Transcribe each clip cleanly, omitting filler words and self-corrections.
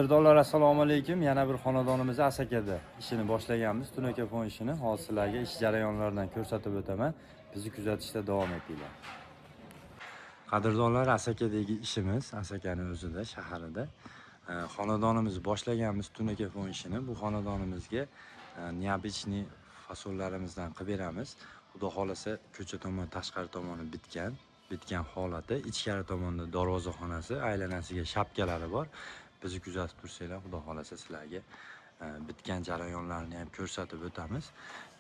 Qadrdonlar, assalomu alaykum. Yana bir xonadonimiz Asakada ishini boshlaganmiz. Tunaka fon ishini hozir sizlarga ish jarayonlaridan ko'rsatib o'taman. Bizni kuzatishda davom etinglar. Qadrdonlar, Asakadagi ishimiz Asakaning o'zida, shaharida. Xonadonimizni boshlaganmiz Tunaka fon ishini. Bu xonadonimizga neobichniy fasollarimizdan qilib beramiz. Xudo xolasa ko'cha tomon, tashqari tomoni bitgan holati, ichkari tomonda darvozaxonasi, aylanasiga shapkalari bor. Bizni kuzatib tursanglar, xudo xolasa sizlarga bitgan jarayonlarni ham ko'rsatib o'tamiz.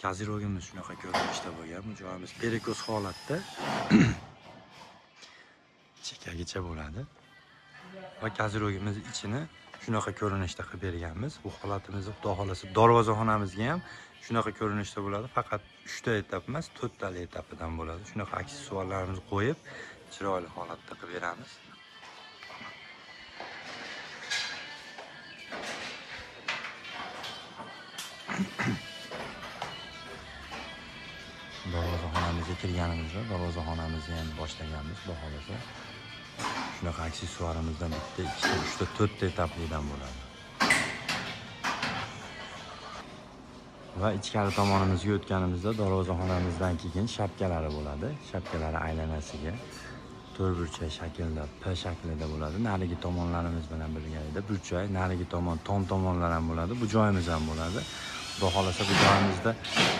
Kazirogimiz shunaqa ko'rinishda bo'lgan. Bu joyimiz perikoz holatda chekkagicha bo'ladi. Va kazirogimiz ichini shunaqa ko'rinishda qilib berganmiz. Bu holatimizni xudo xolasa darvozaxonamizga ham shunaqa ko'rinishda bo'ladi. Faqat 3 ta etap emas, 4 tali etapidan bo'ladi. Shunaqa aksessuarlarimizni qo'yib, chiroyli holatda qilib beramiz. Darvozaxonamizga kirganimizda darvozaxonamizni ham boshlaganmiz, xudo xolasa. Shunaqa aksessuarimizdan bitta, 2 ta, 3 ta, 4 ta etaplidan bo'ladi. Va ichkari tomonimizga o'tganimizda darvozaxonamizdan keyin shapkalari bo'ladi. Shapkalari aylanasiga to'rtburchak shaklda, P shaklida bo'ladi. Narigi tomonlarimiz bilan birgalikda burchak, narigi tomon tom tomonlar ham bo'ladi. Bu joyimiz ham bo'ladi. Xudo xolasa bu joyimizda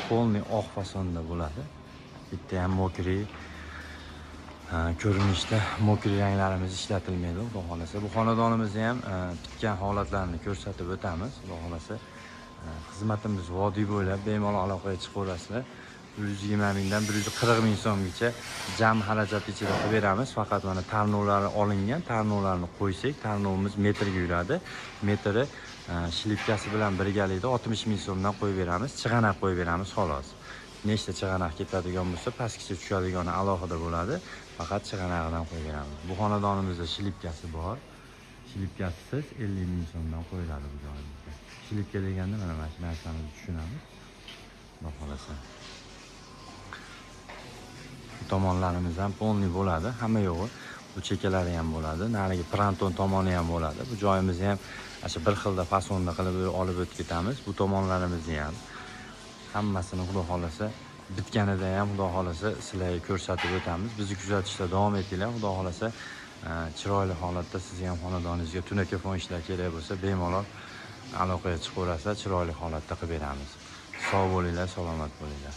polniy oq fasonda bo'ladi. Bitta ham mokriy ko'rinishda mokriy ranglarimiz ishlatilmaydi. Xudo xolasa bu xonadonimizni ham bitgan holatlarini ko'rsatib o'tamiz. Xudo xolasa xizmatimiz vodiy bo'ylab bemalol aloqaga chiqaverasizlar. 120 mingdan 140 ming so'mgacha jam xarajat ichida qilib beramiz. Faqat mana tarnovlari olingan, tarnovlarni qo'ysak, tarnovimiz metrga yuradi. Metri shilipkasi bilan birgalikda 60 ming so'mdan qo'yib beramiz. Chig'anaq qo'yib beramiz xolos. Nechta chig'anaq ketadigan bo'lsa, pastgacha tushadigani alohida bo'ladi. Faqat chig'anaqdan qo'yib beramiz. Bu xonadonimizda shilipkasi bor. Shilipkasiz 50 ming so'mdan qo'yiladi bu joyimizda. Shilipka deganda mana shu narsani tushunamiz. Xudo xolasa. Bu tomonlarimiz ham polniy bo'ladi, hamma yo'g'i. Bu chekalari ham bo'ladi, narigi pranton tomoni ham bo'ladi. Bu joyimizni ham o'sha bir xilda fasonda qilib olib o'tib ketamiz. Bu tomonlarimizni ham hammasini xudo xolasa bitganida ham xudo xolasa sizlarga ko'rsatib o'tamiz. Bizni kuzatishda davom etinglar. Xudo xolasa chiroyli holatda sizga ham xonadoningizga tunaka fon ishlar kerak bo'lsa, bemalol aloqaga chiqaverasizlar, chiroyli holatda qilib beramiz. Sog' bo'linglar, salomat bo'linglar.